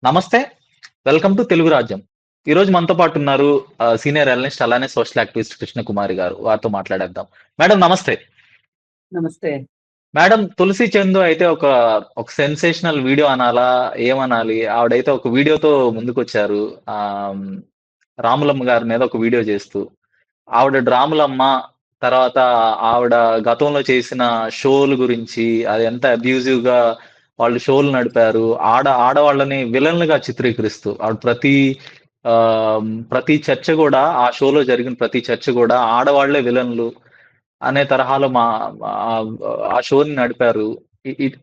నమస్తే. Welcome to Telugu రాజ్యం. ఈరోజు మనతో పాటు ఉన్నారు సీనియర్ అనలిస్ట్ అలానే సోషల్ యాక్టివిస్ట్ కృష్ణకుమారి గారు. వారితో మాట్లాడేద్దాం. మేడం నమస్తే. నమస్తే. మేడం తులసి చందు అయితే ఒక సెన్సేషనల్ వీడియో అనాలా? ఏమనాలి? ఆవిడైతే ఒక వీడియోతో ముందుకొచ్చారు. ఆహ్, రాములమ్మ గారి మీద ఒక వీడియో చేస్తూ. ఆవిడ డ్రాములమ్మ, తర్వాత ఆవిడ గతంలో చేసిన షోల గురించి, అది ఎంత అబ్యూజివ్‌గా వాళ్ళు షోలు నడిపారు. ఆడవాళ్ళని విలన్లుగా చిత్రీకరిస్తూ, ఆవిడ ప్రతి చర్చ గూడా, ఆ షోలో జరిగిన ప్రతి చర్చ గూడా ఆడవాళ్ళే విలన్లు అనే తరహాలో ఆహ్, ఆ షోని నడిపారు. ఇ ఇట్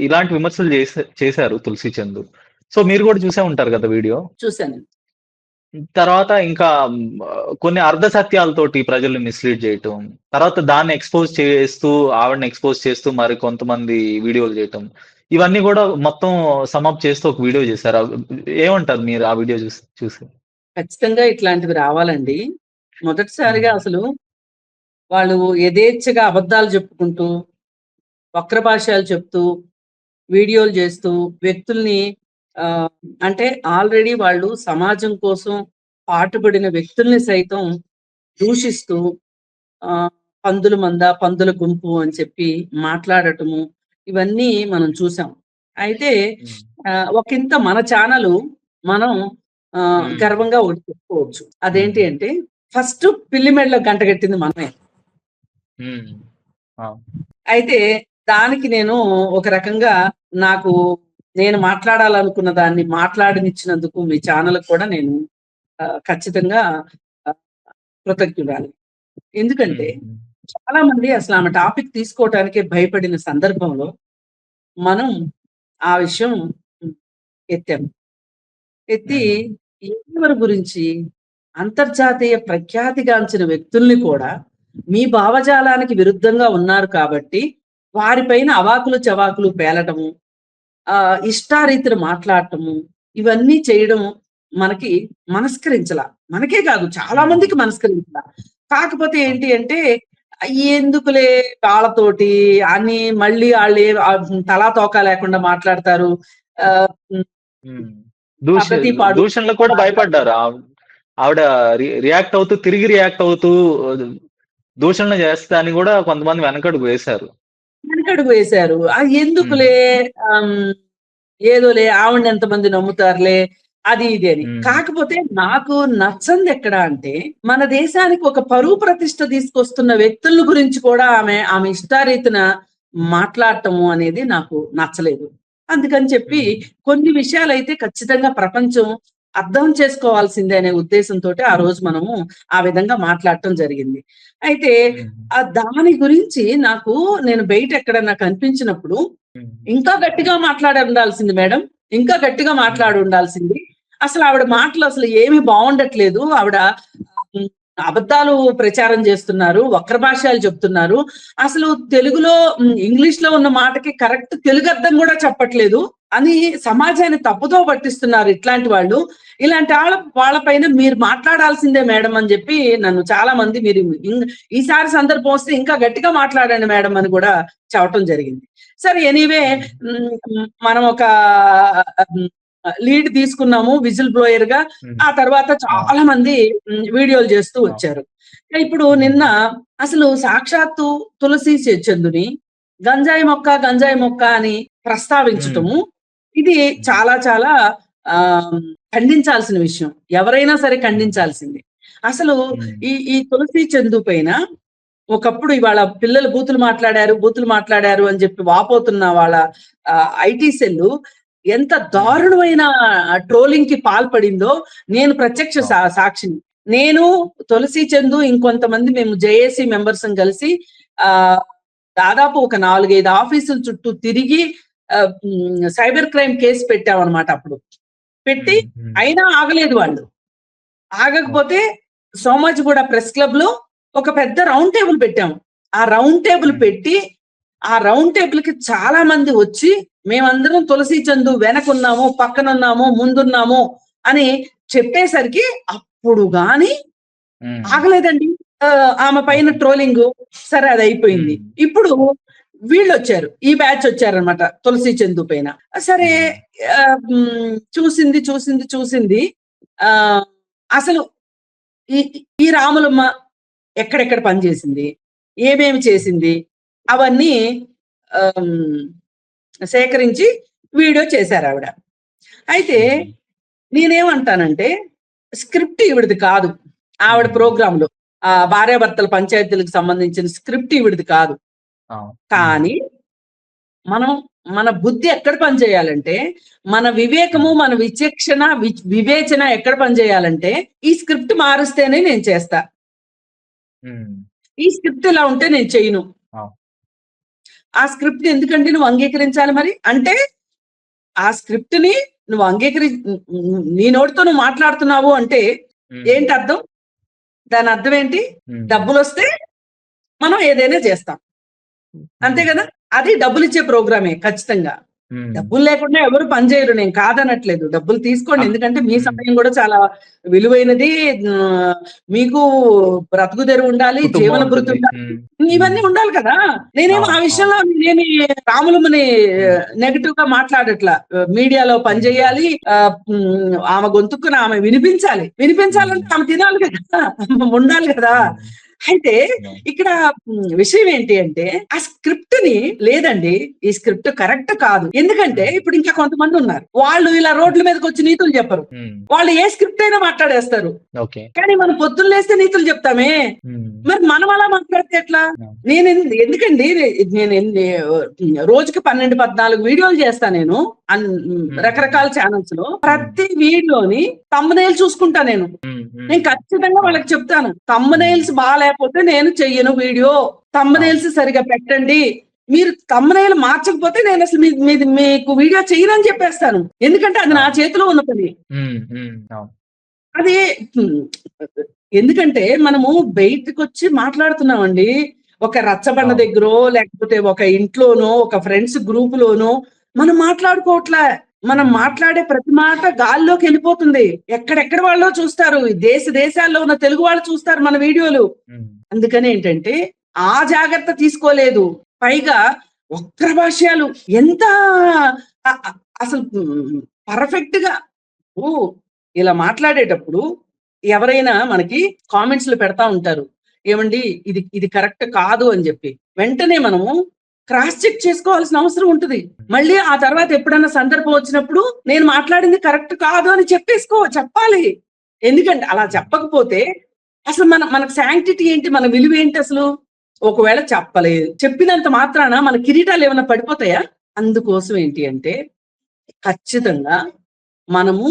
ఇలాంటి విమర్శలు చేశారు తులసి చందు. సో, మీరు గూడా చూసే ఉంటారు గదా వీడియో. చూసాను. తర్వాత ఇంకా కొన్ని అర్ధ సత్యాలతోటి ప్రజల్ని మిస్‌లీడ్ జేయటం. తర్వాత దాన్ని ఎక్స్‌పోజ్ చేస్తూ, ఆవిడని ఎక్స్‌పోజ్ చేస్తూ మరి కొంతమంది వీడియోలు జేయటం. ఇవన్నీ గూడా మొత్తం సమ్ అప్ చేస్తూ ఒక వీడియో జేశారు. ఏమంటారు మీరు ఆ వీడియో చూసి? ఖచ్చితంగా ఇట్లాంటివి రావాలండి. మొదటిసారిగా హ్మ్. అసలు వాళ్ళు యథేచ్ఛగా అబద్ధాలు చెప్పుకుంటూ, వక్ర భాష్యాలు చెప్తూ, వీడియోలు చేస్తూ, వ్యక్తుల్ని ఆహ్, అంటే ఆల్రెడీ వాళ్ళు సమాజం కోసం పాటుపడిన వ్యక్తుల్ని సైతం దూషిస్తూ ఆహ్, పందుల మంద, పందుల గుంపు అని చెప్పి మాట్లాడటము, ఇవన్నీ మనం చూసాం. అయితే హ్మ్. ఒకింత మన ఛానలు మనం హ్మ్. గర్వంగా ఒకటి చెప్పుకోవచ్చు. అదేంటి హ్మ్. అంటే ఫస్ట్ పిల్లి మెడలో గంట కట్టింది మనమే. హ్మ్. ఆ! అయితే దానికి నేను ఒక రకంగా నాకు నేను మాట్లాడాలనుకున్న దాన్ని మాట్లాడనిచ్చినందుకు మీ ఛానల్‌కి కూడా నేను ఖచ్చితంగా ఆహ్, కృతజ్ఞురాలిని. ఎందుకంటే హ్మ్. హ్మ్. చాలా మంది అసలు ఆమె టాపిక్ తీసుకోవటానికే భయపడిన సందర్భంలో మనం ఆ విషయం ఎత్తాము. ఎత్తి హ్మ్. ఎవరి గురించి అంతర్జాతీయ ప్రఖ్యాతిగాంచిన వ్యక్తుల్ని కూడా మీ భావజాలానికి విరుద్ధంగా ఉన్నారు కాబట్టి వారిపైన అవాకులు చవాకులు పేలటము, ఇష్టారీతిన మాట్లాడటము, ఇవన్నీ చేయడం మనకి మనస్కరించలా. మనకే కాదు చాలా హ్మ్. మందికి మనస్కరించలా. కాకపోతే అవును. ఏంటి అంటే ఎందుకులే వాళ్ళతోటి అని మళ్ళీ ఆళ్ళే తలా తోకా లేకుండా మాట్లాడతారు. ఆహ్, హ్మ్. హ్మ్. దూష పద్ధతి పాడు దూషణలకు కూడా మాట్లాడతారు. భయపడ్డారు. ఆవిడ రియాక్ట్ అవుతూ, తిరిగి రియాక్ట్ అవుతూ దూషణలు చేస్తా అని గూడా కొంతమంది వెనకడుగు వేశారు. వెనకడుగు వేశారు. హ్మ్. ఎందుకులే ఆహ్, హ్మ్. ఏదోలే ఆవిడని ఎంతమంది నమ్ముతారులే అది ఇది అని. హ్మ్. కాకపోతే నాకు నచ్చందెక్కడ అంటే, మన దేశానికి ఒక పరువు ప్రతిష్ఠ తీసుకొస్తున్న వ్యక్తుల గురించి కూడా ఆమె ఇష్టారీతిన మాట్లాడటము అనేది నాకు నచ్చలేదు. అందుకని చెప్పి హ్మ్. కొన్ని విషయాలైతే ఖచ్చితంగా ప్రపంచం అర్థం చేసుకోవాల్సిందే అనే ఉద్దేశంతోటి ఆ రోజు మనము ఆ విధంగా మాట్లాడటం జరిగింది. అయితే హ్మ్. దాని గురించి నేను బయట ఎక్కడన్నా కనిపించినప్పుడు హ్మ్. ఇంకా గట్టిగా మాట్లాడి ఉండాల్సింది మేడం. ఇంకా గట్టిగా హ్మ్. మాట్లాడి ఉండాల్సింది. అసలు ఆవిడ మాటలు అసలు ఏమి బావుండట్లేదు. ఆవిడ హ్మ్. అబద్ధాలు ప్రచారం చేస్తున్నారు. వక్ర భాష్యాలు చెప్తున్నారు. అసలు తెలుగులో ఇంగ్లీష్‌లో ఉన్న మాటకి కరెక్ట్ తెలుగు అర్థం కూడా చెప్పట్లేదు అని సమాజాన్ని తప్పుదోవ పట్టిస్తున్నారు ఇట్లాంటి వాళ్ళు. ఇలాంటి వాళ్ళ పైన మీరు మాట్లాడాల్సిందే మేడం అని చెప్పి నన్ను చాలా మంది మీరు ఈసారి సందర్భం వస్తే ఇంకా గట్టిగా మాట్లాడండి మేడం అని కూడా చెప్పటం జరిగింది. సరే ఎనీవే హ్మ్. మనం ఒక హ్మ్, లీడ్ తీసుకున్నాము విజిల్ బ్లోయర్‌గా. హ్మ్. ఆ తర్వాత ఆ! చాలా మంది వీడియోలు చేస్తూ ఆ! వచ్చారు. ఇప్పుడు హ్మ్. నిన్న అసలు సాక్షాత్తు తులసి చందుని గంజాయి మొక్క అని హ్మ్. ప్రస్తావించటము, ఇది హ్మ్. చాలా చాలా ఆహ్, ఖండించాల్సిన విషయం. ఎవరైనా సరే హ్మ్. ఖండించాల్సిందే. అసలు హ్మ్. ఈ తులసి చందు పైన ఒకప్పుడు ఇవాళ పిల్లలు బూతులు మాట్లాడారు అని చెప్పి వాపోతున్న వాళ్ళ ఐటీ సెల్లు ఎంత హ్మ్. దారుణమైన ట్రోలింగ్‌కి పాల్పడిందో నేను ప్రత్యక్ష అవును. సాక్షిని. నేను, తులసి చందు ఇంకొంతమంది మేము జేఏసీ మెంబర్సం కలిసి ఆహ్, దాదాపు ఒక 4, 5 ఆఫీసుల చుట్టూ తిరిగి సైబర్ క్రైమ్ కేస్ పెట్టామన్నమాట అప్పుడు. పెట్టి హ్మ్. హ్మ్. అయినా ఆగలేదు వాళ్ళు. ఓకే. ఆగకపోతే సోమాజిగూడ ప్రెస్ క్లబ్‌లో ఒక పెద్ద రౌండ్ టేబుల్ పెట్టాము. ఆ రౌండ్ టేబుల్ హ్మ్. పెట్టి, ఆ రౌండ్ టేబుల్‌కి చాలా మంది వచ్చి, మేమందరం తులసి చందు వెనకున్నాము, పక్కనున్నాము, ముందున్నాము అని చెప్పేసరికి అప్పుడు గాని హ్మ్. ఆగలేదండి. ఆమె పైన ఓకే. ట్రోలింగు. సరే అదయిపోయింది. హ్మ్. ఇప్పుడు వీళ్ళు వచ్చారు, ఈ బ్యాచ్ వచ్చారనమాట తులసి చందు పైన. సరే చూసింది చూసింది చూసింది ఆ అసలు ఈ ఈ రాములమ్మ ఎక్కడెక్కడ పనిచేసింది, ఏమేమి చేసింది, అవన్నీ సేకరించి వీడియో చేశారు ఆవిడ. అయితే నేనేమంటానంటే స్క్రిప్ట్ ఈవిడిది కాదు, ఆవిడ ప్రోగ్రామ్ లో భార్యాభర్తల పంచాయతీలకు సంబంధించిన స్క్రిప్ట్ ఈవిడిది కాదు. కానీ మనం మన బుద్ధి ఎక్కడ పనిచేయాలంటే, మన వివేకము, మన విచక్షణ, వివేచన ఎక్కడ పనిచేయాలంటే, ఈ స్క్రిప్ట్ మారుస్తేనే నేను చేస్తా, ఈ స్క్రిప్ట్ ఇలా ఉంటే నేను చేయను. ఆ స్క్రిప్ట్ ఎందుకంటే నువ్వు అంగీకరించాలి. మరి అంటే ఆ స్క్రిప్ట్ ని నువ్వు నీ నోటితో నువ్వు మాట్లాడుతున్నావు అంటే ఏంటి అర్థం? దాని అర్థం ఏంటి? డబ్బులు వస్తే మనం ఏదైనా చేస్తాం, అంతే కదా. అది డబ్బులు ఇచ్చే ప్రోగ్రామే ఖచ్చితంగా. డబ్బులు లేకుండా ఎవరు పనిచేయరు, నేను కాదనట్లేదు, డబ్బులు తీసుకోండి, ఎందుకంటే మీ సమయం కూడా చాలా విలువైనది, మీకు బ్రతుకు తెరువు ఉండాలి, జీవన భృతి ఉండాలి, ఇవన్నీ ఉండాలి కదా. నేనేమో ఆ విషయంలో నేనేమి రాములమ్మని నెగటివ్ గా మాట్లాడట్లా. మీడియాలో పనిచేయాలి, ఆమె గొంతుకుని ఆమె వినిపించాలంటే ఆమె తినాలి కదా, ఉండాలి కదా. అయితే ఇక్కడ విషయం ఏంటి అంటే, ఆ స్క్రిప్ట్ ని లేదండి, ఈ స్క్రిప్ట్ కరెక్ట్ కాదు. ఎందుకంటే ఇప్పుడు ఇంకా కొంతమంది ఉన్నారు, వాళ్ళు ఇలా రోడ్ల మీదకి వచ్చి నీతులు చెప్పరు, వాళ్ళు ఏ స్క్రిప్ట్ అయినా మాట్లాడేస్తారు. కానీ మనం పొద్దున్న లేస్తే నీతులు చెప్తామే, మరి మనం అలా మాట్లాడితే ఎట్లా? ఎందుకండి నేను రోజుకి 12-14 వీడియోలు చేస్తా నేను రకరకాల ఛానల్స్ లో. ప్రతి వీడియోని థంబ్నెయిల్ చూసుకుంటా నేను ఖచ్చితంగా వాళ్ళకి చెప్తాను, థంబ్నెయిల్స్ బాగాలేకపోతే నేను చెయ్యను వీడియో, థంబ్నెయిల్స్ సరిగా పెట్టండి, మీరు థంబ్నెయిల్ మార్చకపోతే నేను అసలు మీకు వీడియో చేయనని చెప్పేస్తాను. ఎందుకంటే అది నా చేతిలో ఉన్న పని. అది ఎందుకంటే మనము బయటకు వచ్చి మాట్లాడుతున్నామండి, ఒక రచ్చబండ దగ్గర లేకపోతే ఒక ఇంట్లోనో ఒక ఫ్రెండ్స్ గ్రూప్ లోనో మనం మాట్లాడుకోవట్లే. మనం మాట్లాడే ప్రతి మాట గాల్లోకి వెళ్ళిపోతుంది, ఎక్కడెక్కడ వాళ్ళో చూస్తారు, దేశాల్లో ఉన్న తెలుగు వాళ్ళు చూస్తారు మన వీడియోలు. అందుకని ఏంటంటే ఆ జాగ్రత్త తీసుకోలేదు. పైగా వక్ర భాష్యాలు ఎంత అసలు పర్ఫెక్ట్ గా ఇలా మాట్లాడేటప్పుడు ఎవరైనా మనకి కామెంట్స్ లో పెడతా ఉంటారు, ఏమండి ఇది కరెక్ట్ కాదు అని చెప్పి. వెంటనే మనము క్రాస్ చెక్ చేసుకోవాల్సిన అవసరం ఉంటుంది. మళ్ళీ ఆ తర్వాత ఎప్పుడైనా సందర్భం వచ్చినప్పుడు నేను మాట్లాడింది కరెక్ట్ కాదు అని చెప్పాలి. ఎందుకంటే అలా చెప్పకపోతే అసలు మనకు శాంక్టిటీ ఏంటి, మన విలువ ఏంటి అసలు? ఒకవేళ చెప్పినంత మాత్రాన మన కిరీటాలు ఏమైనా పడిపోతాయా? అందుకోసం ఏంటి అంటే ఖచ్చితంగా మనము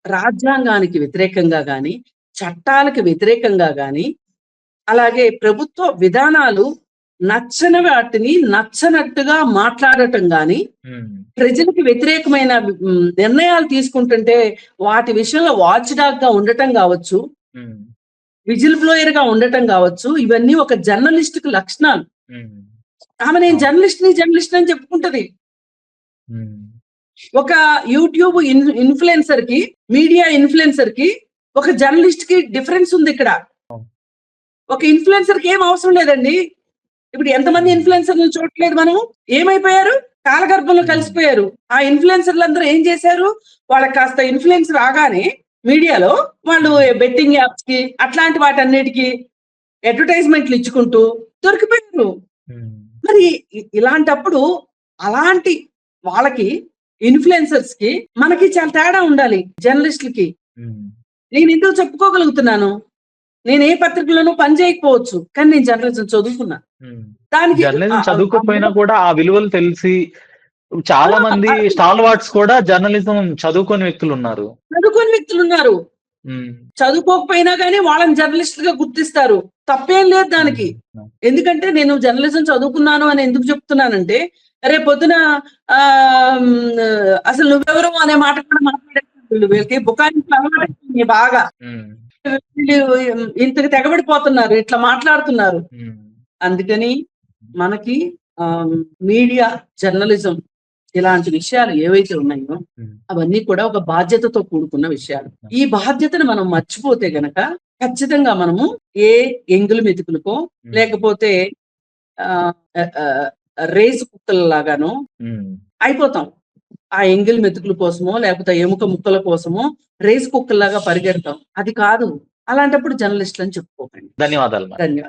రాజ్యాంగానికి వ్యతిరేకంగా గాని, చట్టాలకు వ్యతిరేకంగా గాని, అలాగే ప్రభుత్వ విధానాలు నచ్చని వాటిని నచ్చనట్టుగా మాట్లాడటం గాని, ప్రజలకు వ్యతిరేకమైన నిర్ణయాలు తీసుకుంటుంటే వాటి విషయంలో వాచ్ డాగ్ గా ఉండటం కావచ్చు, విజిల్ బ్లోయర్ గా ఉండటం కావచ్చు, ఇవన్నీ ఒక జర్నలిస్ట్ కు లక్షణాలు. ఆమె నేను జర్నలిస్ట్ అని చెప్పుకుంటది. ఒక యూట్యూబ్ ఇన్ఫ్లుయెన్సర్ కి, మీడియా ఇన్ఫ్లుయెన్సర్ కి, ఒక జర్నలిస్ట్ కి డిఫరెన్స్ ఉంది ఇక్కడ. ఒక ఇన్ఫ్లుయెన్సర్ కి ఏం అవసరం లేదండి. ఇప్పుడు ఎంతమంది ఇన్ఫ్లుయెన్సర్లు చూడట్లేదు మనము? ఏమైపోయారు? కాలగర్భంలో కలిసిపోయారు. ఆ ఇన్ఫ్లుయెన్సర్లు అందరూ ఏం చేశారు? వాళ్ళకి కాస్త ఇన్ఫ్లుయెన్స్ రాగానే మీడియాలో వాళ్ళు బెట్టింగ్ యాప్స్ కి అట్లాంటి వాటన్నిటికీ అడ్వర్టైజ్మెంట్లు ఇచ్చుకుంటూ దొరికిపోయారు. మరి ఇలాంటప్పుడు అలాంటి వాళ్ళకి, ఇన్ఫ్లుయెన్సర్స్ కి మనకి చాలా తేడా ఉండాలి. జర్నలిస్టులకి నేను ఎందుకు చెప్పుకోగలుగుతున్నాను, నేను ఏ పత్రికలోనూ పని చేయకపోవచ్చు, కానీ నేను జర్నలిజం చదువుకున్నా. దానికి జర్నలిజం చదువుకోకపోయినా కూడా ఆ విలువలు తెలిసి చాలా మంది స్టాల్ వార్డ్స్ కూడా జర్నలిజం చదువుకోని వ్యక్తులు ఉన్నారు. చదువుకోకపోయినా కానీ వాళ్ళని జర్నలిస్ట్ గా గుర్తిస్తారు. తప్పేం లేదు దానికి. ఎందుకంటే నేను జర్నలిజం చదువుకున్నాను అని ఎందుకు చెప్తున్నానంటే, రేపు పొద్దున అసలు నువ్వెవరు అనే మాట కూడా మాట్లాడేది వీళ్ళకి బుకాయించి బాగా ఇంతకు తెగబడిపోతున్నారు, ఇట్లా మాట్లాడుతున్నారు. అందుకని మనకి మీడియా, జర్నలిజం ఇలాంటి విషయాలు ఏవైతే ఉన్నాయో అవన్నీ కూడా ఒక బాధ్యతతో కూడుకున్న విషయాలు. ఈ బాధ్యతను మనం మర్చిపోతే గనక ఖచ్చితంగా మనము ఏ ఎంగులు మెతుకులకో లేకపోతే రేసు కుక్కల లాగానో ఉమ్. అయిపోతాం. ఆ ఎంగిల్ మెతుకుల కోసమో లేకపోతే ఎముక ముక్కల కోసమో రేసు కుక్కల్లాగా పరిగెడతాం. అది కాదు. అలాంటప్పుడు జర్నలిస్టులు అని చెప్పుకోకండి. ధన్యవాదాలు. ధన్యవాదాలు.